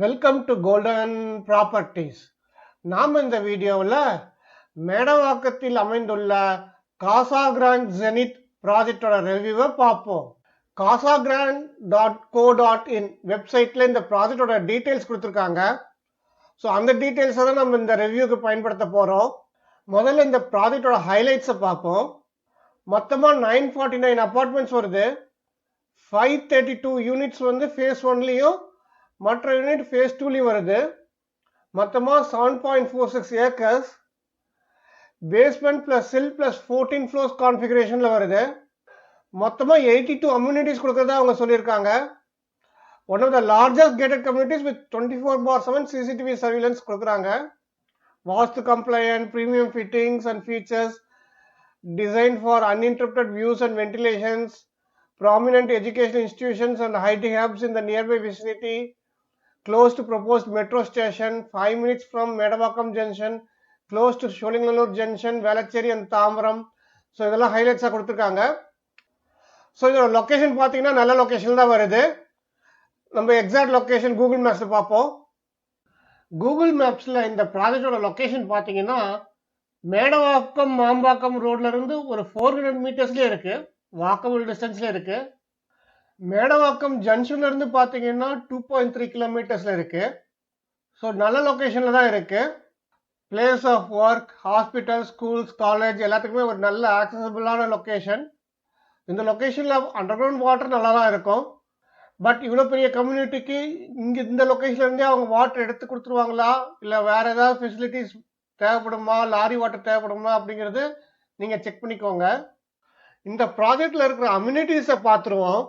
Welcome to golden properties. நாம் இந்த வீடியோவில் மேடவாக்கத்தில் அமைந்துள்ள காசா கிராண்ட் ஜெனித் ப்ராஜெக்டோட ரிவ்யூவை பார்ப்போம். casagrande.co.in வெப்சைட்டில் இந்த ப்ராஜெக்டோட டீட்டெயில்ஸ் கொடுத்துருக்காங்க. ஸோ அந்த டீட்டெயில்ஸை தான் நம்ம இந்த ரிவ்யூக்கு பயன்படுத்த போகிறோம். முதல்ல இந்த ப்ராஜெக்டோட ஹைலைட்ஸை பார்ப்போம். மொத்தமாக 949 அப்பார்ட்மெண்ட்ஸ் வருது. 532 யூனிட்ஸ் வந்து ஃபேஸ் ஒன்லேயும் மற்ற யூனிட் ஃபேஸ் டூலையும் வருது. மொத்தமாக 7.46 acres. Basement plus stilt plus 14 floors கான்ஃபிகரேஷனில் வருது. மொத்தமாக 82 அம்யூனிட்டிஸ் கொடுக்குறதா அவங்க சொல்லியிருக்காங்க. One of the largest gated communities with 24/7 CCTV surveillance கொடுக்குறாங்க. Vastu compliant, premium fittings and features, design for uninterrupted views and ventilations, prominent educational institutions and IT hubs in the nearby vicinity, close to proposed metro station, 5 minutes from Medavakkam Junction, close to Sholingalur Junction, Velachery and Tambaram. So இதெல்லாம் ஹைலைட்ஸாக கொடுத்துருக்காங்க. So இதோட location பார்த்தீங்கன்னா நல்ல location தான் வருது. நம்ம exact location Google மேப்ஸில் பார்ப்போம். Google மேப்ஸில் இந்த ப்ராஜெக்டோட லொக்கேஷன் பார்த்தீங்கன்னா மேடவாக்கம் மாம்பாக்கம் ரோட்லேருந்து ஒரு 400 மீட்டர்ஸ்லேயே இருக்குது, வாக்கபிள் டிஸ்டன்ஸில் இருக்குது. மேடவாக்கம் ஜங்ஷன்லேருந்து பார்த்தீங்கன்னா 2.3 கிலோமீட்டர்ஸில் இருக்குது. ஸோ நல்ல லொக்கேஷனில் தான் இருக்குது. Place of work, hospital, schools, college எல்லாத்துக்குமே ஒரு நல்ல ஆக்சசபிளான லொக்கேஷன். இந்த லொக்கேஷனில் அண்டர் கிரவுண்ட் வாட்டர் நல்லா தான் இருக்கும். பட் இவ்வளோ பெரிய கம்யூனிட்டிக்கு இங்கே இந்த லொக்கேஷன்லேருந்தே அவங்க வாட்டர் எடுத்து கொடுத்துருவாங்களா, இல்லை வேறு ஏதாவது ஃபெசிலிட்டிஸ் தேவைப்படுமா, லாரி வாட்டர் தேவைப்படுமா அப்படிங்கிறது நீங்கள் செக் பண்ணிக்கோங்க. இந்த ப்ராஜெக்டில் இருக்கிற அம்யூனிட்டிஸை பார்த்துருவோம்.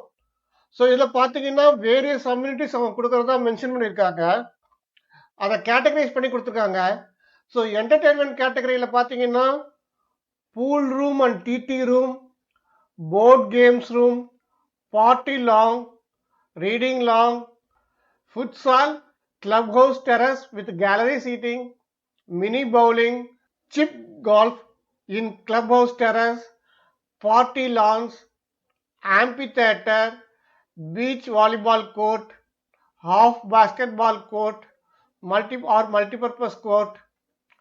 ஸோ இதில் பார்த்தீங்கன்னா வேரியஸ் அம்யூனிட்டிஸ் அவங்க கொடுக்குறதா மென்ஷன் பண்ணியிருக்காங்க. அதை கேட்டகரைஸ் பண்ணி கொடுத்துருக்காங்க. ஸோ என்டர்டெயின்மெண்ட் கேட்டகரியில் பார்த்தீங்கன்னா pool room and TT room, board games room, party lounge, reading lounge, futsal, club house terrace with gallery seating, mini bowling, chip golf in club house terrace, party lawns, amphitheatre, beach volleyball court, half basketball court, multi-purpose court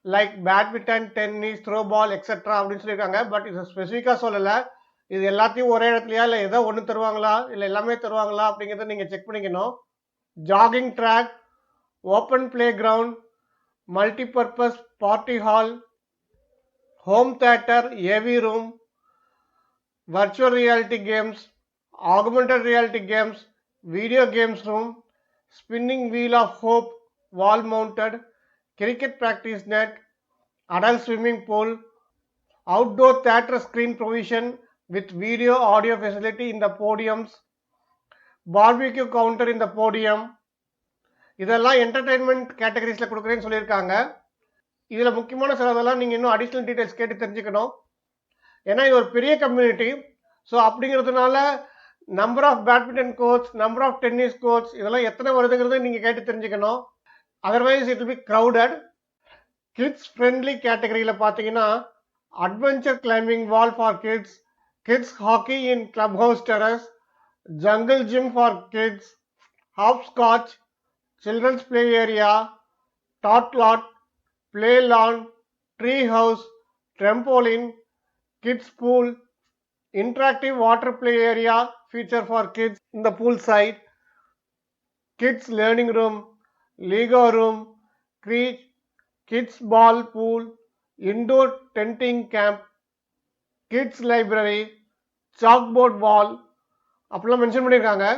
like badminton, tennis, throw ball, etc. அப்படின்னு சொல்லியிருக்காங்க. But இது ஸ்பெசிஃபிக்காக சொல்லலை. இது எல்லாத்தையும் ஒரே இடத்துலையா இல்லை ஏதோ ஒன்று தருவாங்களா இல்லை எல்லாமே தருவாங்களா அப்படிங்கிறத நீங்கள் செக் பண்ணிக்கணும். Jogging track, open play ground, multipurpose party hall, home theatre, AV room, virtual reality games, augmented reality games, video games room, spinning wheel of hope, wall mounted, cricket practice net, adult swimming pool, outdoor theatre screen provision with video audio facility in the podiums, barbecue counter in the podium. இதெல்லாம் entertainment கேட்டகரிஸில் கொடுக்குறேன்னு சொல்லியிருக்காங்க. இதில் முக்கியமான சிலதெல்லாம் நீங்கள் இன்னும் additional details கேட்டு தெரிஞ்சுக்கணும். ஏன்னா இது ஒரு பெரிய கம்யூனிட்டி. ஸோ அப்படிங்கிறதுனால number of badminton courts, number of tennis courts இதெல்லாம் எத்தனை வருதுங்கிறத நீங்கள் கேட்டு தெரிஞ்சுக்கணும். Otherwise it will be crowded. Kids friendly கேட்டகரியில் பார்த்தீங்கன்னா adventure climbing wall for kids, kids hockey in club house terrace, jungle gym for kids, hopscotch, children's play area, tot lot, play lawn, tree house, trampoline, kids pool, interactive water play area feature for kids in the pool side, kids learning room, Lego room, kids ball pool, indoor tenting camp, kids library, chalkboard wall அப்படிலாம் mention பண்ணியிருக்காங்க.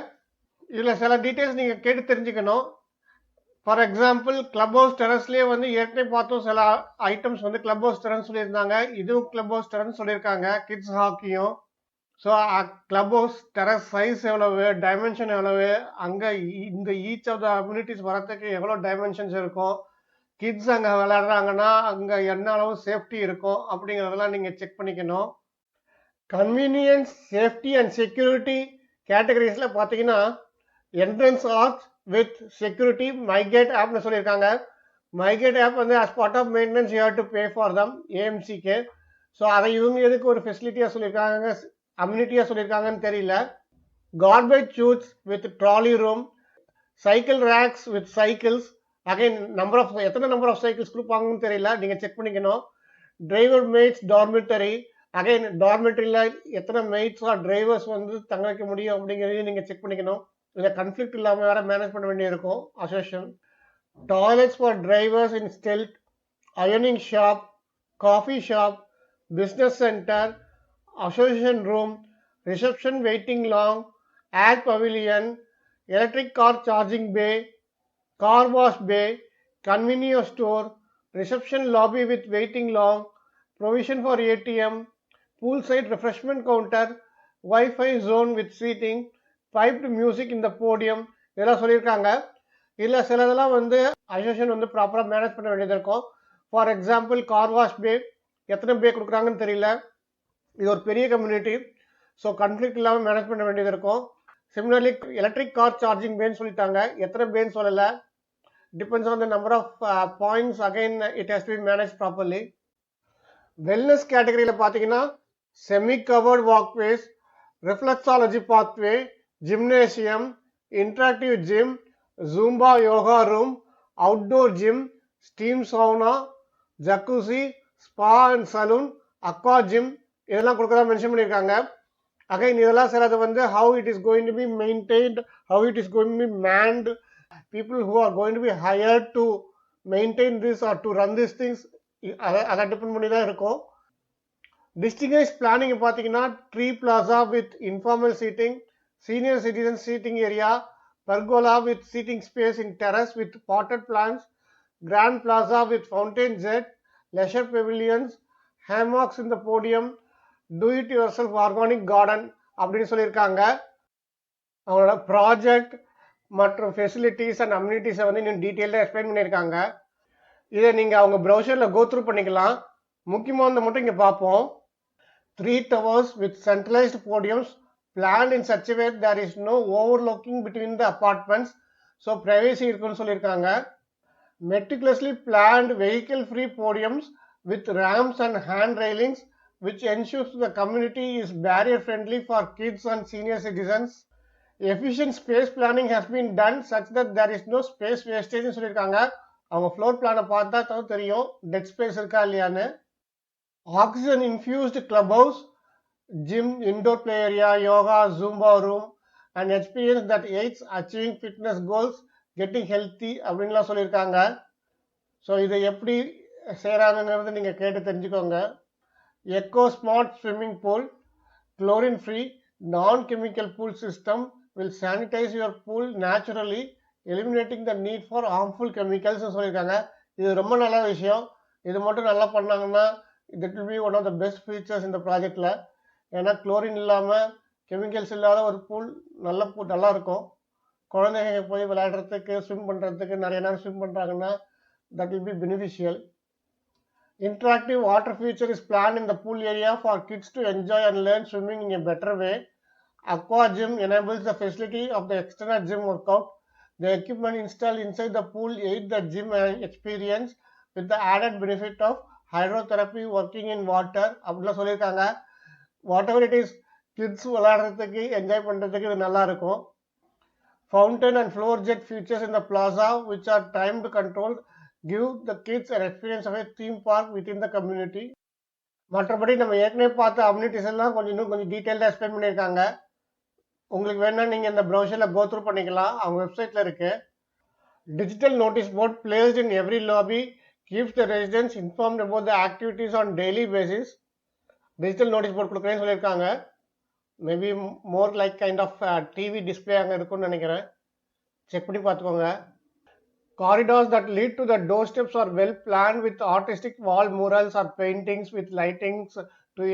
இதில் சில details நீங்கள் கேட்டு தெரிஞ்சுக்கணும். For example club house டெரஸ்லேயே வந்து ஏற்கனவே பார்த்தோம் சில ஐட்டம்ஸ் வந்து கிளப் ஹவுஸ் டெரஸ் சொல்லியிருந்தாங்க. இதுவும் கிளப் ஹவுஸ் டெரஸ் சொல்லியிருக்காங்க, கிட்ஸ் ஹாக்கியும். So club house terrace size எவ்வளவு, டைமென்ஷன் எவ்வளவு, அங்கே இந்த ஈச் ஆஃப் த அம்யூனிட்டிஸ் வரத்துக்கு எவ்வளோ டைமென்ஷன்ஸ் இருக்கும், கிட்ஸ் அங்கே விளையாடுறாங்கன்னா அங்கே என்ன அளவு சேஃப்டி இருக்கும் அப்படிங்கிறதெல்லாம் நீங்கள் செக் பண்ணிக்கணும். கன்வீனியன்ஸ், சேஃப்டி அண்ட் செக்யூரிட்டி கேட்டகரிஸில் பார்த்தீங்கன்னா என்ட்ரன்ஸ் ஆர்ச் வித் செக்யூரிட்டி மைகேட் ஆப்னு சொல்லியிருக்காங்க. மைகேட் ஆப் வந்து as part of maintenance you have to pay for them, ஏஎம்சிக்கு. ஸோ அதை இவங்க எதுக்கு ஒரு ஃபெசிலிட்டியாக சொல்லியிருக்காங்க, அம்யூனிட்டியாக சொல்லியிருக்காங்கன்னு தெரியல. Garbage chutes with trolley room, cycle racks with cycles, again எத்தனை நம்பர் ஆஃப் சைக்கிள்ஸ் கொடுப்பாங்கன்னு தெரியல, நீங்கள் செக் பண்ணிக்கணும். டிரைவர் மேட்ஸ் டார்மிட்டரி, அகைன் டார்மிட்டரியில் எத்தனை மேட்ஸ் ஆர் டிரைவர்ஸ் வந்து தங்க வைக்க முடியும் அப்படிங்கிறதையும் நீங்கள் செக் பண்ணிக்கணும். இதில் கன்ஃப்ளிக்ட் இல்லாமல் வேறு மேனேஜ் பண்ண வேண்டியிருக்கும். Association toilets for drivers in stealth, ironing shop, coffee shop, business center, association room, reception waiting long, ad pavilion, electric car charging bay, car wash bay, convenience store, reception lobby with waiting long, provision for ATM, poolside refreshment counter, Wi-Fi zone with seating, piped music in the podium. இதெல்லாம் சொல்லியிருக்காங்க. இதில் சிலதெல்லாம் வந்து association வந்து ப்ராப்பராக manage பண்ண வேண்டியது இருக்கும். For example car wash bay, எத்தனை பே கொடுக்குறாங்கன்னு தெரியல, இது ஒரு பெரிய கம்யூனிட்டி, ஸோ கன்ஃப்ளிக்ட் இல்லாமல் மேனேஜ் பண்ண வேண்டியது இருக்கும். சிமிலர்லி எலக்ட்ரிக் கார் சார்ஜிங் பேன்னு சொல்லிட்டாங்க, எத்தனை பேன்னு சொல்லலை, depends on the number of points, again it has to be manage properly. Wellness கேட்டகரியில் பார்த்தீங்கன்னா semi covered walkways, reflexology pathway, gymnasium, interactive gym, Zumba yoga room, outdoor gym, steam sauna, jacuzzi, spa and salon, aqua gym, இதெல்லாம் கொடுக்குறதா mention பண்ணியிருக்காங்க. Again இதெல்லாம் சிலது வந்து how it is going to be maintained, how it is going to be manned, people who are going to be hired to maintain this or to run these things, அதை depend பண்ணி தான் இருக்கும். Distinguish planning பார்த்தீங்கன்னா tree plaza with informal seating, senior citizen seating area, pergola with seating space in terrace with potted plants, grand plaza with fountain jet, leisure pavilions, hammocks in the podium, do it yourself organic garden அப்படின்னு சொல்லியிருக்காங்க. அவங்களோட project மற்றும் facilities and அம்யூனிட்டிஸை வந்து இன்னும் டீட்டெயிலாக explain பண்ணியிருக்காங்க. இதை நீங்கள் அவங்க ப்ரௌசரில் கோத்ரூ பண்ணிக்கலாம். முக்கியமானதை மட்டும் இங்கே பார்ப்போம். 3 towers with centralized podiums planned in such a way there is no overlooking between the apartments, so privacy இருக்குன்னு சொல்லியிருக்காங்க. Meticulously planned vehicle free podiums with ramps and hand railings which ensures the community is barrier friendly for kids and senior citizens. Efficient space planning has been done such that there is no space wastage ன்னு சொல்லியிருக்காங்க. அவங்க floor பிளானை பார்த்தா தான் தெரியும் dead space இருக்கா இல்லையான்னு. Oxygen infused clubhouse, gym, indoor play area, yoga, Zumba room, and experience that aids achieving fitness goals, getting healthy அப்படின்லாம் சொல்லியிருக்காங்க. ஸோ இதை எப்படி செய்கிறாங்கிறது நீங்கள் கேட்டு தெரிஞ்சுக்கோங்க. Echo smart swimming pool, chlorine free, non-chemical pool system will sanitize your pool naturally, eliminating the need for harmful chemicals சொல்லியிருக்காங்க. இது ரொம்ப நல்ல விஷயம். இது மட்டும் நல்லா பண்ணாங்கன்னா that will be one of the best features இந்த ப்ராஜெக்டில். ஏன்னா குளோரின் இல்லாமல் கெமிக்கல்ஸ் இல்லாத ஒரு பூல் நல்லா இருக்கும். குழந்தைங்க போய் விளையாடுறதுக்கு ஸ்விம் பண்ணுறதுக்கு நிறைய நேரம் ஸ்விம் பண்ணுறாங்கன்னா that will be beneficial. Interactive water feature is planned in the pool area for kids to enjoy and learn swimming in a better way. Aqua gym enables the facility of the external gym workout. The equipment installed inside the pool aid the gym experience with the added benefit of hydrotherapy working in water அப்படிலாம் சொல்லியிருக்காங்க. Whatever it is, kids விளையாடுறதுக்கு enjoy பண்ணுறதுக்கு இது நல்லா இருக்கும். Fountain and floor jet features in the plaza which are timed control give the kids and experience of a theme park within the community. மற்றபடி நம்ம ஏற்கனவே பார்த்த அம்யூனிட்டிஸ் எல்லாம் இன்னும் கொஞ்சம் டீட்டெயில்டாக எக்ஸ்பிளைன் பண்ணியிருக்காங்க. உங்களுக்கு வேணால் நீங்கள் இந்த ப்ரௌசரில் கோத்ரூ பண்ணிக்கலாம், அவங்க வெப்சைட்டில் இருக்குது. Digital notice board placed in every lobby keeps the residents informed about the activities on daily basis. Digital notice board கொடுக்குறேன்னு சொல்லியிருக்காங்க. Maybe more like kind of TV display அங்கே இருக்குன்னு நினைக்கிறேன். செக் பண்ணி பார்த்துக்கோங்க. Corridors that lead to the doorsteps are well planned with artistic wall murals or paintings with lightings to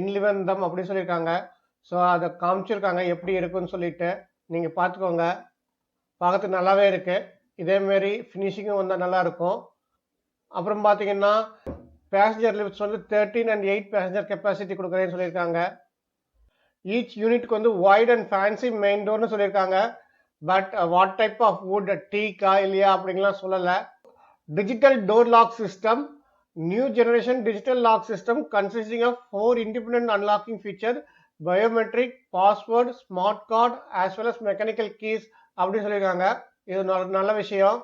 enliven them அப்படின்னு சொல்லியிருக்காங்க. So அதை காமிச்சிருக்காங்க எப்படி இருக்குன்னு சொல்லிட்டு நீங்கள் பார்த்துக்கோங்க. பார்க்கறதுக்கு நல்லாவே இருக்குது. இதேமாரி ஃபினிஷிங்கும் வந்தால் நல்லாயிருக்கும். அப்புறம் பார்த்தீங்கன்னா பேசஞ்சர் லிஃப்ட்ஸ் வந்து 13 and 8 பேசஞ்சர் கெப்பாசிட்டி கொடுக்குறேன்னு சொல்லியிருக்காங்க. ஈச் யூனிட்க்கு வந்து வைட் அண்ட் ஃபேன்சி மெயின் டோர்னு சொல்லியிருக்காங்க. But what type of wood, டீக்கா இல்லையா அப்படிங்கலாம் சொல்லலை. Digital door lock system, new generation digital lock system consisting of 4 independent unlocking feature, biometric, password, smart card as well as mechanical keys அப்படின்னு சொல்லியிருக்காங்க. இது நல்ல விஷயம்.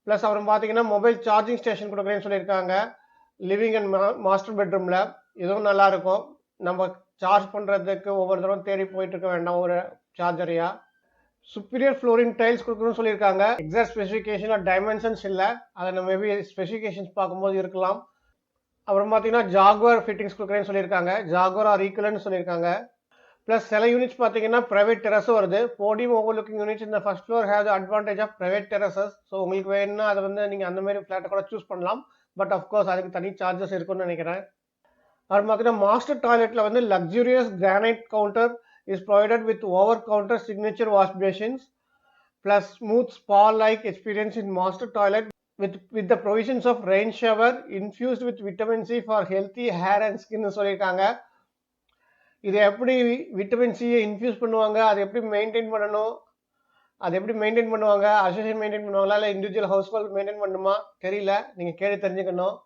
ப்ளஸ் அப்புறம் பார்த்தீங்கன்னா மொபைல் சார்ஜிங் ஸ்டேஷன் கொடுக்குறேன்னு சொல்லியிருக்காங்க லிவிங் அண்ட் மாஸ்டர் பெட்ரூமில். இதுவும் நல்லாயிருக்கும். நம்ம சார்ஜ் பண்ணுறதுக்கு ஒவ்வொரு தடவை தேடி போயிட்டு இருக்க வேண்டாம் ஒரு சார்ஜரையா. சுப்பீரியர் ஃப்ளோரிங் டைல்ஸ் கொடுக்கணும்னு சொல்லியிருக்காங்க. எக்ஸாக்ட் ஸ்பெசிஃபிகேஷன் ஆர் டைமென்ஷன்ஸ் இல்லை, அதை நம்ம மேபி ஸ்பெசிஃபிகேஷன்ஸ் பார்க்கும்போது இருக்கலாம். அப்புறம் பார்த்தீங்கன்னா ஜாகுவார் ஃபிட்டிங்ஸ் கொடுக்குறேன்னு சொல்லியிருக்காங்க. ஜாகுவார் ஆர் ஈக்குவல்னு சொல்லியிருக்காங்க. ப்ளஸ் சில யூனிட்ஸ் பார்த்தீங்கன்னா ப்ரைவேட் டெரஸும் வருது. போடியம் ஓவர் லுக்கிங் யூனிட்ஸ் இந்த first floor have the advantage of private terraces. So உங்களுக்கு வேணும்னா அதை வந்து நீங்கள் அந்த மாதிரி ஃப்ளாட்டை கூட சூஸ் பண்ணலாம். பட் அஃப்கோர்ஸ் அதுக்கு தனி சார்ஜஸ் இருக்குன்னு நினைக்கிறேன். அப்புறம் பார்த்தீங்கன்னா மாஸ்டர் டாய்லெட்டில் வந்து luxurious granite counter is provided with over-counter signature wash basins plus smooth spa-like experience in master toilet with the provisions of rain shower infused with vitamin C for healthy hair and skin சொல்லியிருக்காங்க. இது எப்படி vitamin சியை infuse பண்ணுவாங்க, அதை எப்படி maintain பண்ணணும், அது எப்படி maintain பண்ணுவாங்க, அசோசியேஷன் மெயின்டைன் பண்ணுவாங்களா இல்லை இண்டிவிஜுவல் ஹவுஸ் ஹோல்ட் மெயின்டைன் பண்ணுமா தெரியல, நீங்கள் கேட்டு தெரிஞ்சுக்கணும்.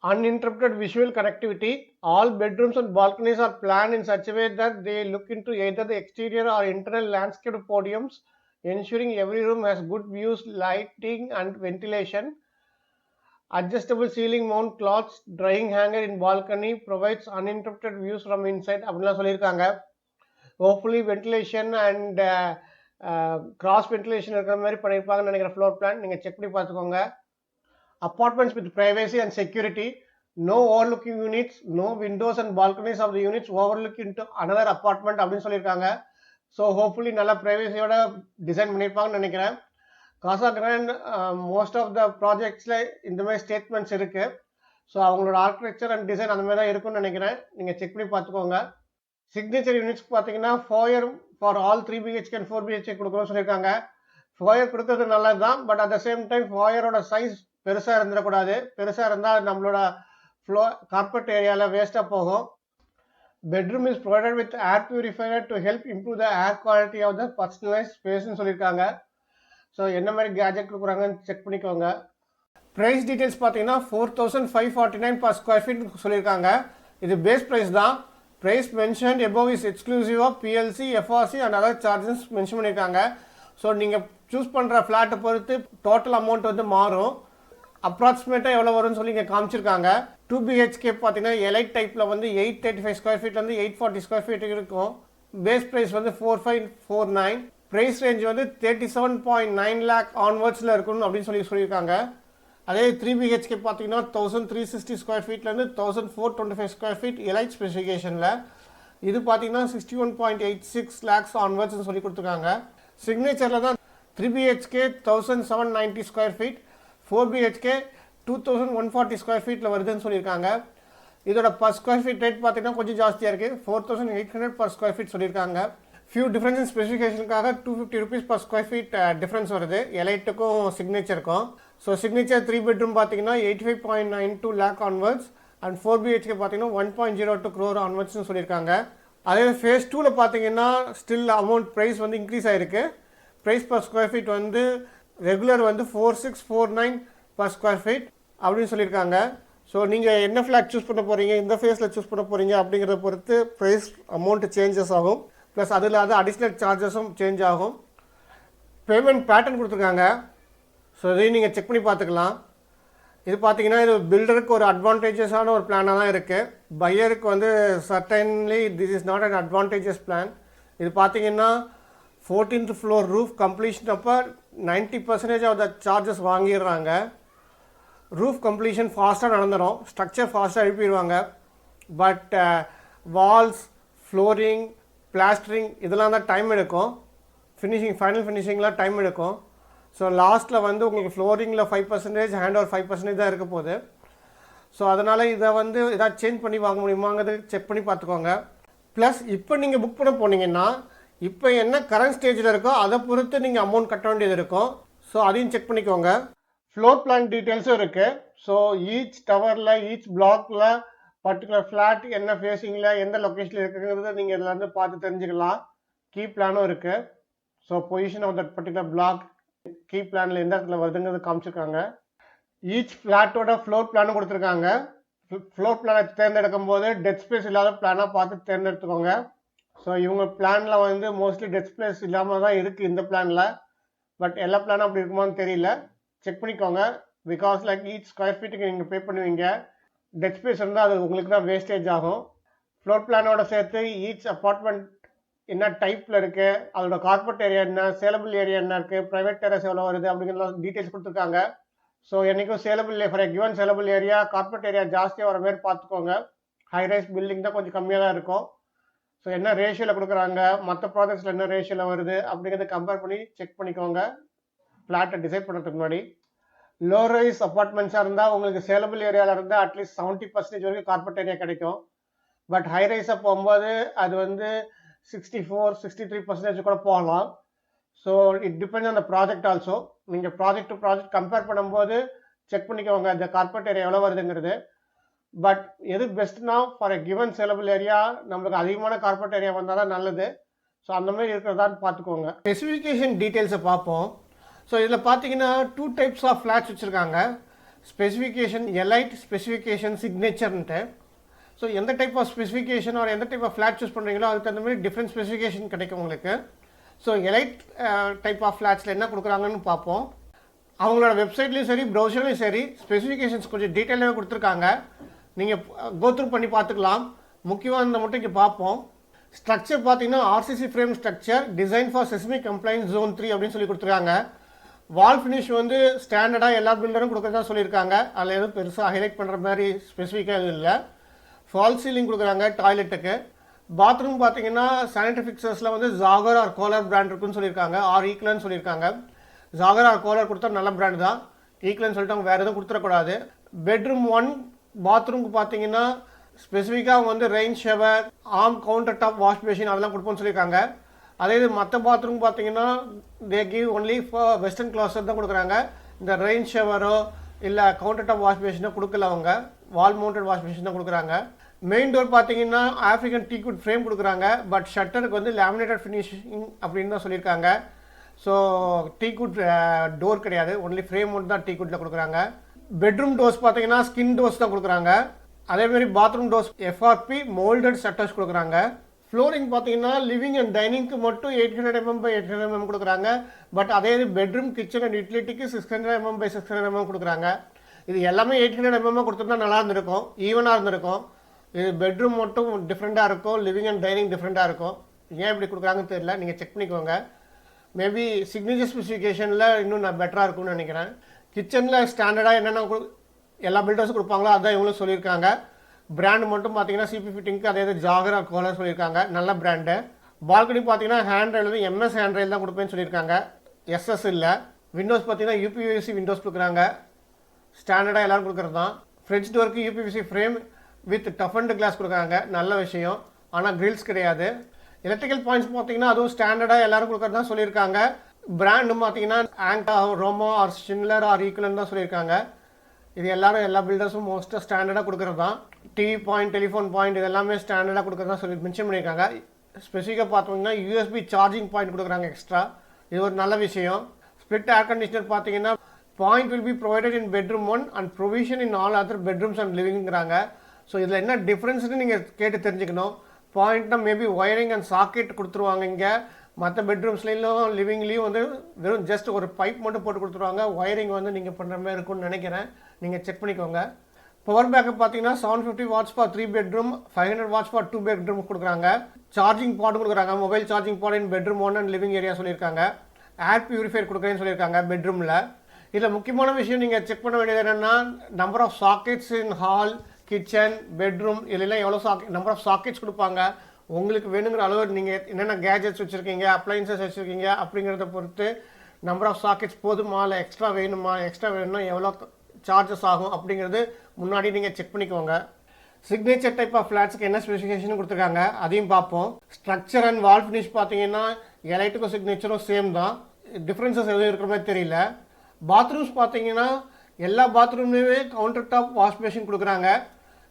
Uninterrupted visual connectivity. All bedrooms and balconies are planned in such a way that they look into either the exterior or internal landscaped podiums, ensuring every room has good views, lighting and ventilation. Adjustable ceiling mount cloths, drying hanger in balcony provides uninterrupted views from inside. அப்படிலாம் சொல்லியிருக்காங்க. Hopefully ventilation and cross ventilation இருக்கிற மாதிரி பண்ணியிருப்பாங்கன்னு நினைக்கிற floor plan நீங்கள் check பண்ணி பார்த்துக்கோங்க. Apartments with privacy and security. No overlooking units, no windows and balconies of the units overlook into another apartment அப்படின்னு சொல்லியிருக்காங்க. ஸோ ஹோப்ஃபுல்லி நல்லா ப்ரைவேசியோட டிசைன் பண்ணியிருப்பாங்கன்னு நினைக்கிறேன். காசா கிராண்ட் மோஸ்ட் ஆஃப் த ப்ராஜெக்ட்ஸில் இந்த மாதிரி ஸ்டேட்மெண்ட்ஸ் இருக்குது. ஸோ அவங்களோட ஆர்கிடெக்சர் அண்ட் டிசைன் அந்த மாதிரி தான் இருக்குன்னு நினைக்கிறேன். நீங்கள் செக் பண்ணி பார்த்துக்கோங்க. சிக்னேச்சர் யூனிட்ஸ் பார்த்தீங்கன்னா foyer for all 3 BHK and 4 BHK கொடுக்கணும்னு சொல்லியிருக்காங்க. ஃபோயர் கொடுக்கறது நல்லது தான், but at the same time ஃபோயரோட சைஸ் பெருசாக இருந்துடக்கூடாது. பெருசாக இருந்தால் நம்மளோட கார்பெட் ஏரியாவில் வேஸ்ட்டாக போகும். Bedroom is provided with air purifier to help improve the air quality of the personalise ஸ்பேஸ்ன்னு சொல்லியிருக்காங்க. ஸோ என்ன மாதிரி கேஜெட் கொடுக்குறாங்கன்னு செக் பண்ணிக்கோங்க. ப்ரைஸ் டீட்டெயில்ஸ் பார்த்தீங்கன்னா 4549 per square feet சொல்லியிருக்காங்க. இது பேஸ் ப்ரைஸ் தான். Price mention above is exclusive of PLC, FRC and other charges mention பண்ணியிருக்காங்க. ஸோ நீங்கள் சூஸ் பண்ணுற ஃப்ளாட்டை பொறுத்து டோட்டல் அமௌண்ட் வந்து மாறும். அப்ராக்சிமேட்டாக எவ்வளோ வரும்னு சொல்லி இங்கே காமிச்சிருக்காங்க. 2 BHK பார்த்தீங்கன்னா எலைட் டைப்பில் வந்து 835 ஸ்கொயர் ஃபீட்லேருந்து 840 ஸ்கொயர் ஃபீட் இருக்கும். பேஸ் ப்ரைஸ் வந்து 4549. ப்ரைஸ் ரேஞ்ச் வந்து 37.9 lakh ஆன்வர்ட்ஸில் இருக்கணும் அப்படின்னு சொல்லியிருக்காங்க. அதே 3 BHK பார்த்தீங்கன்னா 1360 ஸ்கொயர் ஃபீட்லேருந்து 1425 ஸ்கொயர் ஃபீட் எலைட் ஸ்பெசிஃபிகேஷனில். இது பார்த்தீங்கன்னா 61.86 lakhs ஆன்வர்ட்ஸ்னு சொல்லி கொடுத்துருக்காங்க. சிக்னேச்சரில் தான் 3 BHK 1790 square feet, 4 BHK 2140 square ஃபீட்டில் வருதுன்னு சொல்லியிருக்காங்க. இதோட பர் ஸ்கொயர் ஃபீட் ரேட் பார்த்தீங்கன்னா கொஞ்சம் ஜாஸ்தியாக இருக்குது. 4800 per square feet சொல்லியிருக்காங்க. ஃபியூ டிஃப்ரென்ஸ் இன் ஸ்பெசிஃபிகேஷனுக்காக 250 rupees per square feet difference வருது எலைட்டுக்கும் சிக்னேச்சருக்கும். ஸோ சிக்னேச்சர் 3 bedroom பார்த்தீங்கன்னா 85.92 lakh ஆன்வர்ட்ஸ் அண்ட் 4 BHK பார்த்தீங்கன்னா 1.02 crore ஆன்வர்ட்ஸ்னு சொல்லியிருக்காங்க. அதே ஃபேஸ் 2வில் பார்த்தீங்கன்னா ஸ்டில் அமௌண்ட் ப்ரைஸ் வந்து இன்க்ரீஸ் ஆகிருக்கு. ப்ரைஸ் பர் ஸ்கொயர் ஃபீட் வந்து ரெகுலர் வந்து 4649 per square feet அப்படின்னு சொல்லியிருக்காங்க. ஸோ நீங்கள் என்ன ஃப்ளாட் சூஸ் பண்ண போகிறீங்க, இந்த ஃபேஸில் சூஸ் பண்ண போகிறீங்க அப்படிங்கிறத பொறுத்து ப்ரைஸ் அமௌண்ட்டு சேஞ்சஸ் ஆகும். ப்ளஸ் அதில் அடிஷ்னல் சார்ஜஸும் சேஞ்ச் ஆகும். பேமெண்ட் பேட்டர்ன் கொடுத்துருக்காங்க. ஸோ இதையும் நீங்கள் செக் பண்ணி பார்த்துக்கலாம். இது பார்த்தீங்கன்னா இது பில்டருக்கு ஒரு அட்வான்டேஜஸான ஒரு பிளானாக தான் இருக்குது. பையருக்கு வந்து certainly this is not an advantages plan. இது பார்த்தீங்கன்னா 14th floor roof completion அப்போ 90% ஆஃப் த சார்ஜஸ் வாங்கிடுறாங்க. ரூஃப் கம்ப்ளீஷன் ஃபாஸ்ட்டாக நடந்துடும், ஸ்ட்ரக்சர் ஃபாஸ்ட்டாக எழுப்பிடுவாங்க. பட் வால்ஸ், ஃப்ளோரிங், பிளாஸ்டரிங் இதெல்லாம் தான் டைம் எடுக்கும். ஃபைனல் ஃபினிஷிங்லாம் டைம் எடுக்கும். ஸோ லாஸ்ட்டில் வந்து உங்களுக்கு ஃப்ளோரிங்கில் 5%, ஹேண்ட் ஓவர் 5% தான் இருக்க போகுது. ஸோ அதனால் இதை வந்து எதாவது சேஞ்ச் பண்ணி வாங்க முடியுமாங்கிறது செக் பண்ணி பார்த்துக்கோங்க. ப்ளஸ் இப்போ நீங்கள் புக் பண்ண போனீங்கன்னா இப்போ என்ன கரண்ட் ஸ்டேஜில் இருக்கோ அதை பொறுத்து நீங்கள் அமௌண்ட் கட்ட வேண்டியது இருக்கும். ஸோ அதையும் செக் பண்ணிக்கோங்க. ஃப்ளோர் பிளான் டீட்டெயில்ஸும் இருக்குது. ஸோ ஈச் டவரில், ஈச் பிளாக்கில் பர்டிகுலர் ஃப்ளாட் என்ன ஃபேஸிங்கில் எந்த லொக்கேஷனில் இருக்குங்கிறத நீங்கள் இதில் வந்து பார்த்து தெரிஞ்சுக்கலாம். கீ பிளானும் இருக்குது. So position of that particular block key பிளானில் எந்த இடத்துல வருதுங்கிறது காமிச்சிருக்காங்க. ஈச் ஃப்ளாட்டோட ஃப்ளோர் பிளானும் கொடுத்துருக்காங்க. ஃப்ளோர் பிளானை தேர்ந்தெடுக்கும் போது டெட் ஸ்பேஸ் இல்லாத பிளானாக பார்த்து தேர்ந்தெடுத்துக்கோங்க. ஸோ இவங்க பிளானில் வந்து மோஸ்ட்லி டெட் ஸ்பேஸ் இல்லாமல் தான் இருக்குது இந்த பிளானில். பட் எல்லா பிளானும் அப்படி இருக்குமான்னு தெரியல, செக் பண்ணிக்கோங்க. பிகாஸ் லைக் ஈச் ஸ்கொயர் ஃபீட்டுக்கு நீங்கள் பே பண்ணுவீங்க. டெட் ஸ்பேஸ் இருந்தால் அது உங்களுக்கு தான் வேஸ்டேஜ் ஆகும். ஃப்ளோர் பிளானோட சேர்த்து ஈச் அப்பார்ட்மெண்ட் என்ன டைப்பில் இருக்குது, அதோட கார்பரேட் ஏரியா என்ன, சேலபிள் ஏரியா என்ன இருக்குது, ப்ரைவேட் டெரஸ் எவ்வளோ வருது அப்படிங்கிற டீட்டெயில்ஸ் கொடுத்துருக்காங்க. ஸோ என்றைக்கும் saleable for given saleable area corporate area ஜாஸ்தியாக வர மாதிரி பார்த்துக்கோங்க. ஹை ரைஸ் பில்டிங் தான் கொஞ்சம் கம்மியாக தான் இருக்கும். ஸோ என்ன ரேஷியோவில் கொடுக்குறாங்க, மற்ற ப்ராஜெக்ட்ஸில் என்ன ரேஷியோவில் வருது அப்படிங்கிறத கம்பேர் பண்ணி செக் பண்ணிக்கோங்க ஃப்ளாட்டை டிசைட் பண்ணுறதுக்கு முன்னாடி. லோ ரைஸ் அப்பார்ட்மெண்ட்ஸாக இருந்தால் உங்களுக்கு சேலபிள் ஏரியாவில் இருந்தால் அட்லீஸ்ட் 70% வரைக்கும் கார்பரேட் ஏரியா கிடைக்கும். பட் ஹை ரைஸாக போகும்போது அது வந்து 64-63% கூட போகலாம். So it depends on the project also. நீங்கள் ப்ராஜெக்ட் டு ப்ராஜெக்ட் கம்பேர் பண்ணும்போது செக் பண்ணிக்கோங்க இந்த கார்பரேட் ஏரியா எவ்வளோ வருதுங்கிறது. பட் எது பெஸ்ட்னா for a given saleable area நம்மளுக்கு அதிகமான கார்பரேட் ஏரியா வந்தால் தான் நல்லது. ஸோ அந்த மாதிரி இருக்கிறதான்னு பார்த்துக்கோங்க. ஸ்பெசிஃபிகேஷன் டீட்டெயில்ஸை பார்ப்போம். ஸோ இதில் பார்த்தீங்கன்னா 2 டைப்ஸ் ஆஃப் ஃப்ளாட்ஸ் வச்சுருக்காங்க. ஸ்பெசிஃபிகேஷன் எலைட், ஸ்பெசிஃபிகேஷன் சிக்னேச்சர்ன்ட்டு. ஸோ எந்த டைப் ஆஃப் ஸ்பெசிஃபிகேஷன் ஒரு எந்த டைப் ஆஃப் ஃப்ளாட் சூஸ் பண்ணுறீங்களோ அதுக்கு தகுந்த மாதிரி டிஃப்ரெண்ட் ஸ்பெசிஃபிகேஷன் கிடைக்கும் உங்களுக்கு. ஸோ எலைட் டைப் ஆஃப் ஃப்ளாட்ஸில் என்ன கொடுக்குறாங்கன்னு பார்ப்போம். அவங்களோட வெப்சைட்லேயும் சரி ப்ரௌசர்லேயும் சரி ஸ்பெசிஃபிகேஷன்ஸ் கொஞ்சம் டீட்டெயிலாகவே கொடுத்துருக்காங்க. நீங்கள் கோத்ரூ பண்ணி பார்த்துக்கலாம். முக்கியமாக மட்டும் இங்கே பார்ப்போம். ஸ்ட்ரக்சர் பார்த்தீங்கன்னா RCC frame structure design for seismic compliance zone 3 அப்படின்னு சொல்லி கொடுத்துருக்காங்க. வால் ஃபினிஷ் வந்து ஸ்டாண்டர்டாக எல்லா பில்டரும் கொடுக்குறதா சொல்லியிருக்காங்க. அதில் எதுவும் பெருசாக ஹைலைட் பண்ணுற மாதிரி ஸ்பெசிஃபிக்காக எதுவும் இல்லை. ஃபால் சீலிங் கொடுக்குறாங்க டாய்லெட்டுக்கு. பாத்ரூம் பார்த்தீங்கன்னா சானிட்டரி ஃபிக்சர்ஸில் வந்து ஜாகர் ஆர் கோலர் பிராண்ட் இருக்குன்னு சொல்லியிருக்காங்க, ஆர் ஈக்லன்னு சொல்லியிருக்காங்க. ஜாகர் ஆர் கோலர் கொடுத்தா நல்ல பிராண்ட் தான், ஈக்லன்னு சொல்லிட்டு அவங்க வேறு எதுவும் கொடுத்துடக்கூடாது. பெட்ரூம் 1 பாத்ரூமுக்கு பார்த்தீங்கன்னா ஸ்பெசிஃபிக்காக வந்து rain shower, arm counter top wash machine அதெல்லாம் கொடுப்போம்னு சொல்லியிருக்காங்க. அதே இது மற்ற பாத்ரூம் பார்த்தீங்கன்னா they give only for western closet தான் கொடுக்குறாங்க. இந்த ரெயின் ஷவரோ இல்லை கவுண்டர் டாப் வாஷ் மிஷினோ கொடுக்கல, அவங்க வால் மவுண்டட் வாஷ் மிஷின் தான் கொடுக்குறாங்க. மெயின் டோர் பார்த்தீங்கன்னா ஆஃப்ரிக்கன் டீக்வுட் ஃப்ரேம் கொடுக்குறாங்க. பட் ஷட்டருக்கு வந்து லேமினேட்டட் ஃபினிஷிங் அப்படின்னு தான் சொல்லியிருக்காங்க. ஸோ டீக்வுட் டோர் கிடையாது, ஒன்லி ஃப்ரேம் மட்டும் தான் டீக்வுட்டில் கொடுக்குறாங்க. பெட்ரூம் டோர்ஸ் பார்த்தீங்கன்னா ஸ்கின் டோர்ஸ் தான் கொடுக்குறாங்க. அதேமாதிரி bathroom doors FRP moulded shutters கொடுக்குறாங்க. ஃப்ளோரிங் பார்த்தீங்கன்னா லிவிங் அண்ட் டைனிங்க்கு மட்டும் 800 mm by 800 mm கொடுக்குறாங்க. பட் அதே இது பெட்ரூம் கிச்சன் அண்ட் யூட்டிலிட்டிக்கு 600 mm by 600 mm கொடுக்குறாங்க. இது எல்லாமே 800 mm கொடுத்துருந்தா நல்லா இருந்திருக்கும், ஈவனாக இருந்திருக்கும். இது பெட்ரூம் மட்டும் டிஃப்ரெண்ட்டாக இருக்கும், லிவிங் அண்ட் டைனிங் டிஃப்ரெண்ட்டாக இருக்கும். ஏன் இப்படி கொடுக்குறாங்கன்னு தெரியல, நீங்கள் செக் பண்ணிக்கோங்க. மேபி சிக்னேச்சர் ஸ்பெசிஃபிகேஷனில் இன்னும் நான் பெட்டராக இருக்கும்னு நினைக்கிறேன். கிச்சனில் ஸ்டாண்டர்டாக என்னென்ன எல்லா பில்டர்ஸும் கொடுப்பாங்களோ அதான் இவங்களும் சொல்லியிருக்காங்க. பிராண்டு மட்டும் பார்த்தீங்கன்னா சிபி ஃபிட்டிங்க்கு அதே ஜாகர் ஆர் கோலர் சொல்லியிருக்காங்க, நல்ல பிராண்டு. பால்கனி பார்த்தீங்கன்னா ஹேண்ட் ரெயில் வந்து எம்எஸ் ஹேண்ட் ரெயில் தான் கொடுப்பேன்னு சொல்லியிருக்காங்க, எஸ்எஸ் இல்லை. விண்டோஸ் பார்த்தீங்கன்னா யூபிவிசி விண்டோஸ் கொடுக்குறாங்க, ஸ்டாண்டர்டாக எல்லோரும் கொடுக்குறது தான். ஃப்ரெஞ்ச் டோருக்கு UPVC frame with toughened glass கொடுக்குறாங்க, நல்ல விஷயம். ஆனால் கிரில்ஸ் கிடையாது. எலக்ட்ரிக்கல் பாயிண்ட்ஸ் பார்த்தீங்கன்னா அதுவும் ஸ்டாண்டர்டாக எல்லோரும் கொடுக்குறது தான் சொல்லியிருக்காங்க. பிராண்டும் பார்த்தீங்கன்னா ஆங்கா, ரோமோ ஆர் ஷின்லர் ஆர் ஈக்குவலன் தான் சொல்லியிருக்காங்க. இது எல்லாரும் எல்லா பில்டர்ஸும் மோஸ்ட்டாக ஸ்டாண்டர்டாக கொடுக்குறது தான். டிவி பாயிண்ட், டெலிஃபோன் பாயிண்ட் இது எல்லாமே ஸ்டாண்டர்டாக கொடுக்குறதா சொல்லி மென்ஷன் பண்ணியிருக்காங்க. ஸ்பெசிஃபிக்காக பார்த்தீங்கன்னா யூஎஸ்பி சார்ஜிங் பாயிண்ட் கொடுக்குறாங்க எக்ஸ்ட்ரா, இது ஒரு நல்ல விஷயம். ஸ்பிளிட் ஏர் கண்டிஷனர் பார்த்தீங்கன்னா point will be provided in bedroom 1 and provision in all other bedrooms and லிவிங்கிறாங்க. ஸோ இதில் என்ன டிஃப்ரென்ஸ்னு நீங்கள் கேட்டு தெரிஞ்சுக்கணும். பாயிண்ட்னா மேபி ஒயரிங் அண்ட் சாக்கெட் கொடுத்துருவாங்க. இங்கே மற்ற பெட்ரூம்ஸ்லேயும் லிவிங்லேயும் வந்து வெறும் ஜஸ்ட் ஒரு பைப் மட்டும் போட்டு கொடுத்துருவாங்க. ஒயரிங் வந்து நீங்கள் பண்ணுற மாதிரி இருக்கும்னு நினைக்கிறேன், நீங்கள் செக் பண்ணிக்கோங்க. பவர் பேக்கப் பார்த்தீங்கன்னா 750 watts for 3 bedroom, 500 watts for 2 bedroom கொடுக்குறாங்க. சார்ஜிங் பாட் கொடுக்குறாங்க, mobile charging pad in bedroom 1 and living area சொல்லியிருக்காங்க. ஏர் பியூரிஃபையர் கொடுக்குறேன்னு சொல்லியிருக்காங்க பெட்ரூமில். இதில் முக்கியமான விஷயம் நீங்கள் செக் பண்ண வேண்டியது என்னென்னா number of sockets in hall, kitchen, bedroom இதெல்லாம் எவ்வளோ நம்பர் ஆஃப் சாக்கெட்ஸ் கொடுப்பாங்க. உங்களுக்கு வேணுங்கிற அளவு நீங்கள் என்னென்ன கேஜெட்ஸ் வச்சுருக்கீங்க, அப்ளைன்சஸ் வச்சுருக்கீங்க அப்படிங்கிறத பொறுத்து நம்பர் ஆஃப் சாக்கெட்ஸ் போதுமா இல்லை எக்ஸ்ட்ரா வேணும்னா எவ்வளோ சார்ஜஸ் ஆகும் அப்படிங்கிறது முன்னாடி நீங்கள் செக் பண்ணிக்கோங்க. சிக்னேச்சர் டைப் ஆஃப் ஃப்ளாட்ஸுக்கு என்ன ஸ்பெசிஃபிகேஷன் கொடுத்துருக்காங்க அதையும் பார்ப்போம். ஸ்ட்ரக்சர் அண்ட் வால் ஃபினிஷ் பார்த்தீங்கன்னா எலைட்டுக்கும் சிக்னேச்சரும் சேம் தான், டிஃப்ரென்சஸ் எதுவும் இருக்கிற மாதிரி தெரியல. பாத்ரூம்ஸ் பார்த்தீங்கன்னா எல்லா பாத்ரூம்லேயுமே கவுண்டர் டாப் வாஷ் பேஷன் கொடுக்குறாங்க.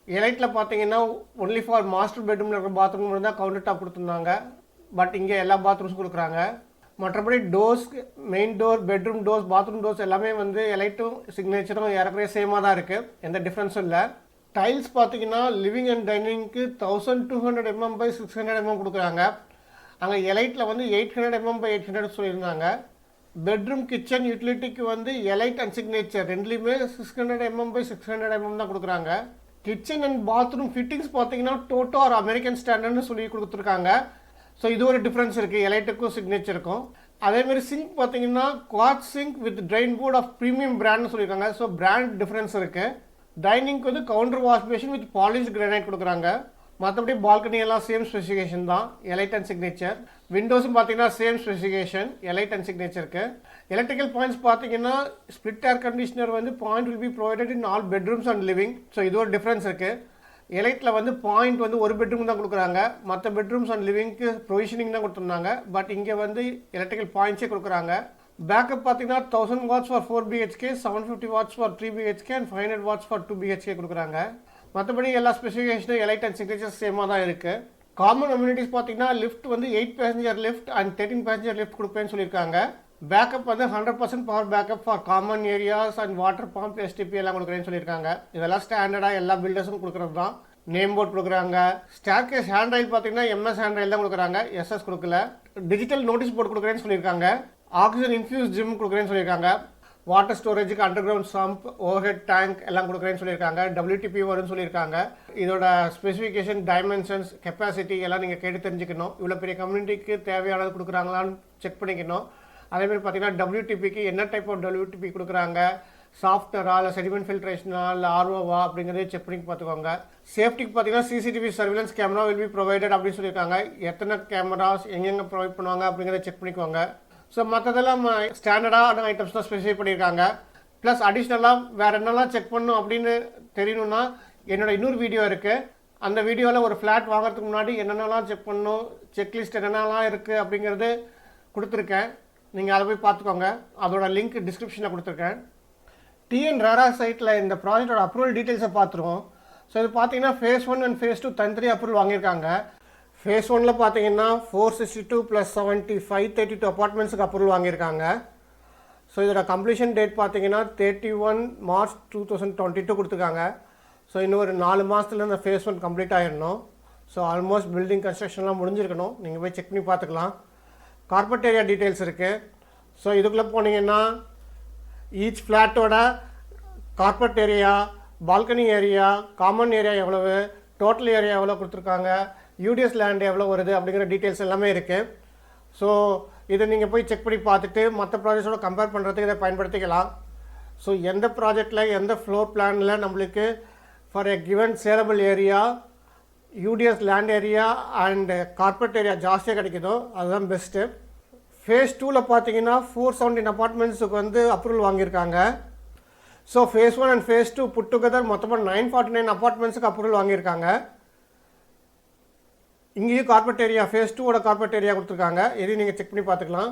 எலைட்டில் பார்த்தீங்கன்னா ஒன்லி ஃபார் மாஸ்டர் பெட்ரூமில் இருக்கிற பாத்ரூம் தான் கவுண்டர் டாப் கொடுத்துருந்தாங்க. பட் இங்கே எல்லா பாத்ரூம்ஸும் கொடுக்குறாங்க. மற்றபடி doors, main door, bedroom doors, bathroom doors எல்லாமே வந்து எலைட்டும் சிக்னேச்சரும் ஏறக்குறைய சேமாக தான் இருக்குது, எந்த டிஃப்ரென்ஸும் இல்லை. டைல்ஸ் பார்த்தீங்கன்னா living and டைனிங்க்கு 1200 mm by 600 mm கொடுக்குறாங்க. அங்கே எலைட்டில் வந்து 800 mm by 800 சொல்லியிருந்தாங்க. பெட்ரூம் கிச்சன் யூட்டிலிட்டிக்கு வந்து எலைட் அண்ட் சிக்னேச்சர் ரெண்டுலேயுமே 600 mm by 600 mm தான் கொடுக்குறாங்க. கிச்சன் அண்ட் பாத்ரூம் ஃபிட்டிங்ஸ் பார்த்தீங்கன்னா டோட்டோ ஆர் அமெரிக்கன் ஸ்டாண்டர்ட்னு சொல்லி கொடுத்துருக்காங்க. ஸோ இது ஒரு டிஃப்ரென்ஸ் இருக்குது எலைட்டுக்கும் சிக்னேச்சருக்கும். அதேமாதிரி சிங்க் பார்த்தீங்கன்னா quad sink with drain board of premium பிராண்ட்னு சொல்லியிருக்காங்க. ஸோ பிராண்ட் டிஃப்ரென்ஸ் இருக்குது. டைனிங்க்கு வந்து counter wash basin with polish granite கொடுக்குறாங்க. மற்றபடி பால்கனி எல்லாம் சேம் ஸ்பெசிஃபிகேஷன் தான், எலைட் அண்ட் சிக்னேச்சர். விண்டோஸும் பார்த்தீங்கன்னா சேம் ஸ்பெசிஃபிகேஷன், எலைட் அண்ட் சிக்னேச்சருக்கு. எலக்ட்ரிக்கல் பாயிண்ட்ஸ் பார்த்தீங்கன்னா ஸ்பிளிட் ஏர் கண்டிஷனர் வந்து point will be provided in all bedrooms and living. So இது ஒரு டிஃப்ரென்ஸ் இருக்குது. எலைட்டில் வந்து பாயிண்ட் வந்து ஒரு பெட்ரூம் தான் கொடுக்குறாங்க, மற்ற பெட்ரூம்ஸ் அண்ட் லிவிங்க்கு ப்ரொவிஷனிங் தான் கொடுத்துருந்தாங்க. பட் இங்கே வந்து எலக்ட்ரிக்கல் பாயிண்ட்ஸே கொடுக்குறாங்க. பேக்கப் பார்த்தீங்கன்னா 1000 watts for 4 BHK, 750 watts for 3 BHK and 500 watts for 2 BHK கொடுக்குறாங்க. மற்றபடி எல்லா ஸ்பெசிஃபிகேஷனும் எலைட் அண்ட் சிக்னேச்சர் சேமாக தான் இருக்குது. காமன் அம்யூனிட்டிஸ் பார்த்தீங்கன்னா லிஃப்ட் வந்து 8 passenger lift and 13 passenger lift கொடுப்பேன்னு சொல்லியிருக்காங்க. பேக்கப் வந்து 100% power backup for common areas and water pump STP எல்லாம் கொடுக்குறேன்னு சொல்லியிருக்காங்க. இதெல்லாம் ஸ்டாண்டர்டாக எல்லா பில்டர்ஸும் கொடுக்குறது தான். நேம் போர்ட் கொடுக்குறாங்க. ஸ்டேர்கேஸ் ஹேண்ட் ரைல் பார்த்தீங்கன்னா MS ஹேண்ட் ரைல் தான் கொடுக்குறாங்க, SS கொடுக்கல. டிஜிட்டல் நோட்டீஸ் போர்ட் கொடுக்குறேன்னு சொல்லியிருக்காங்க. ஆக்சிஜன் இன்ஃபியூஸ் ஜிம் கொடுக்குறேன்னு சொல்லியிருக்காங்க. வாட்டர் ஸ்டோரேஜுக்கு underground sump, overhead tank எல்லாம் கொடுக்குறேன்னு சொல்லியிருக்காங்க. WTP வரும்னு சொல்லியிருக்காங்க. இதோட ஸ்பெசிஃபிகேஷன், டைமென்ஷன்ஸ், கெப்பாசிட்டி எல்லாம் நீங்கள் கேட்டு தெரிஞ்சுக்கணும். இவ்வளோ பெரிய கம்யூனிட்டிக்கு தேவையானது கொடுக்குறாங்களான்னு செக் பண்ணிக்கணும். அதேமாதிரி பார்த்தீங்கன்னா WTPக்கு என்ன டைப் ஆஃப் WTP கொடுக்குறாங்க, சாஃப்ட்வேரா இல்லை செடிமெண்ட் ஃபில்ட்ரேஷனா இல்லை ROவா அப்படிங்கிறதே செக் பண்ணி பார்த்துக்கோங்க. சேஃப்டிக்கு பார்த்தீங்கன்னா CCTV surveillance camera will be provided அப்படின்னு சொல்லியிருக்காங்க. எத்தனை கேமராஸ் எங்கெங்கே ப்ரொவைட் பண்ணுவாங்க அப்படிங்கிறத செக் பண்ணிக்கோங்க. ஸோ மற்றதெல்லாம் ஸ்டாண்டர்டான ஐட்டம்ஸ் தான் ஸ்பெசிஃபை பண்ணியிருக்காங்க. ப்ளஸ் அடிஷ்னலாக வேறு என்னெல்லாம் செக் பண்ணணும் அப்படின்னு தெரியணும்னா என்னோடய இன்னொரு வீடியோ இருக்குது. அந்த வீடியோவில் ஒரு ஃப்ளாட் வாங்குறதுக்கு முன்னாடி என்னென்னலாம் செக் பண்ணணும், செக்லிஸ்ட் என்னென்னலாம் இருக்குது அப்படிங்கிறது கொடுத்துருக்கேன். நீங்கள் அதை போய் பார்த்துக்கோங்க. அதோட லிங்க் டிஸ்கிரிப்ஷனில் கொடுத்துருக்கேன். TN RERA சைட்டில் இந்த ப்ராஜெக்டோட அப்ரூவல் டீட்டெயில்ஸை பார்த்துருவோம். ஸோ இது பார்த்தீங்கன்னா phase 1 and phase 2 தனித்தனி அப்ரூவல் வாங்கியிருக்காங்க. phase 1ல் பார்த்தீங்கன்னா 462 + 70 532 அப்பார்ட்மெண்ட்ஸுக்கு அப்ரூவல் வாங்கியிருக்காங்க. ஸோ இதோட கம்ப்ளீஷன் டேட் பார்த்தீங்கன்னா 31 March 2022 கொடுத்துருக்காங்க. ஸோ இன்னும் ஒரு 4 மாதத்துல இந்த phase 1 கம்ப்ளீட் ஆகிடணும். ஸோ ஆல்மோஸ்ட் பில்டிங் கன்ஸ்ட்ரக்ஷன்லாம் முடிஞ்சிருக்கணும். நீங்கள் போய் செக் பண்ணி பார்த்துக்கலாம். கார்பெட் ஏரியா டீட்டெயில்ஸ் இருக்குது. ஸோ இதுக்குள்ளே போனீங்கன்னா ஈச் ஃப்ளாட்டோட carpet area, balcony area, common area எவ்வளவு, டோட்டல் ஏரியா எவ்வளோ கொடுத்துருக்காங்க, UDS லேண்ட் எவ்வளோ வருது அப்படிங்கிற டீட்டெயில்ஸ் எல்லாமே இருக்குது. ஸோ இதை நீங்கள் போய் செக் பண்ணி பார்த்துட்டு மற்ற ப்ராஜெக்ட்ஸோட கம்பேர் பண்ணுறதுக்கு இதை பயன்படுத்திக்கலாம். ஸோ எந்த ப்ராஜெக்டில் எந்த ஃப்ளோர் பிளானில் நம்மளுக்கு for a given saleable area, UDS land area and carpet area ஜாஸ்தியாக கிடைக்குதோ அதுதான் பெஸ்ட்டு. phase 2ல் பார்த்தீங்கன்னா 417 அப்பார்ட்மெண்ட்ஸுக்கு வந்து அப்ரூவல் வாங்கியிருக்காங்க. So phase 1 and phase 2 put together மொத்தமாக 949 அப்பார்ட்மெண்ட்ஸுக்கு அப்ரூவல் வாங்கியிருக்காங்க. இங்கேயும் கார்பெட் ஏரியா phase 2ஓட கார்பெட் ஏரியா கொடுத்துருக்காங்க. இதையும் நீங்கள் செக் பண்ணி பார்த்துக்கலாம்.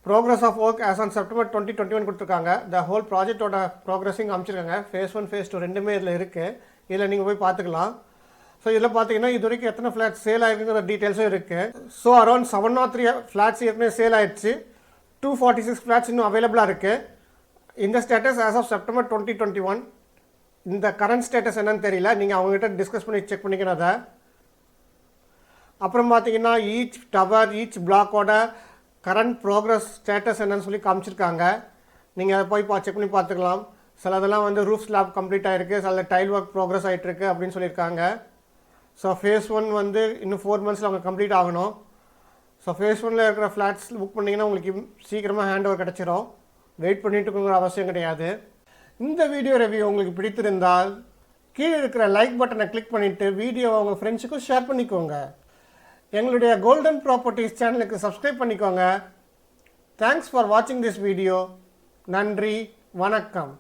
Progress of work as on September 2021 கொடுத்துருக்காங்க. த ஹோல் ப்ராஜெக்டோட ப்ரோக்ரஸிங் அமைச்சிருக்காங்க. phase 1 phase 2 ரெண்டுமே இதில் இருக்குது. இதில் நீங்கள் போய் பார்த்துக்கலாம். ஸோ இதில் பார்த்தீங்கன்னா இது வரைக்கும் எத்தனை ஃப்ளாட்ஸ் சேல் ஆகிருக்குங்கிற டீட்டெயில்ஸும் இருக்குது. ஸோ அரௌண்ட் 703 ஃப்ளாட்ஸ் ஏற்கனவே சேல் ஆகிடுச்சு. 246 ஃப்ளாட்ஸ் இன்னும் அவைலபிளாக இருக்குது. இந்த ஸ்டேட்டஸ் ஆஸ் ஆஃப் September 2021. இந்த கரண்ட் ஸ்டேட்டஸ் என்னன்னு தெரியல, நீங்கள் அவங்ககிட்ட டிஸ்கஸ் பண்ணி செக் பண்ணிக்கணும் அதை. அப்புறம் பார்த்தீங்கன்னா ஈச் டவர், ஈச் பிளாக்கோட கரண்ட் ப்ரோக்ரஸ் ஸ்டேட்டஸ் என்னன்னு சொல்லி காமிச்சிருக்காங்க. நீங்கள் அதை போய் செக் பண்ணி பார்த்துக்கலாம். சிலதெல்லாம் வந்து ரூஃப் ஸ்லாப் கம்ப்ளீட் ஆகிருக்கு, சில டைல் ஒர்க் ப்ரோக்ரஸ் ஆகிட்டுருக்கு அப்படின்னு சொல்லியிருக்காங்க. ஸோ phase 1 வந்து இன்னும் 4 monthஸில் அவங்க கம்ப்ளீட் ஆகணும். ஸோ phase 1ல் இருக்கிற ஃப்ளாட்ஸ் புக் பண்ணிங்கன்னா உங்களுக்கு சீக்கிரமாக ஹேண்ட் ஓவர் கிடச்சிரும். வெயிட் பண்ணிட்டு இருக்கணுங்கிற அவசியம் கிடையாது. இந்த வீடியோ ரிவ்யூ உங்களுக்கு பிடித்திருந்தால் கீழே இருக்கிற லைக் பட்டனை கிளிக் பண்ணிவிட்டு வீடியோவை உங்கள் ஃப்ரெண்ட்ஸுக்கும் ஷேர் பண்ணிக்கோங்க. எங்களுடைய கோல்டன் ப்ராப்பர்ட்டிஸ் சேனலுக்கு சப்ஸ்கிரைப் பண்ணிக்கோங்க. தேங்க்ஸ் ஃபார் வாட்சிங் திஸ் வீடியோ. நன்றி, வணக்கம்.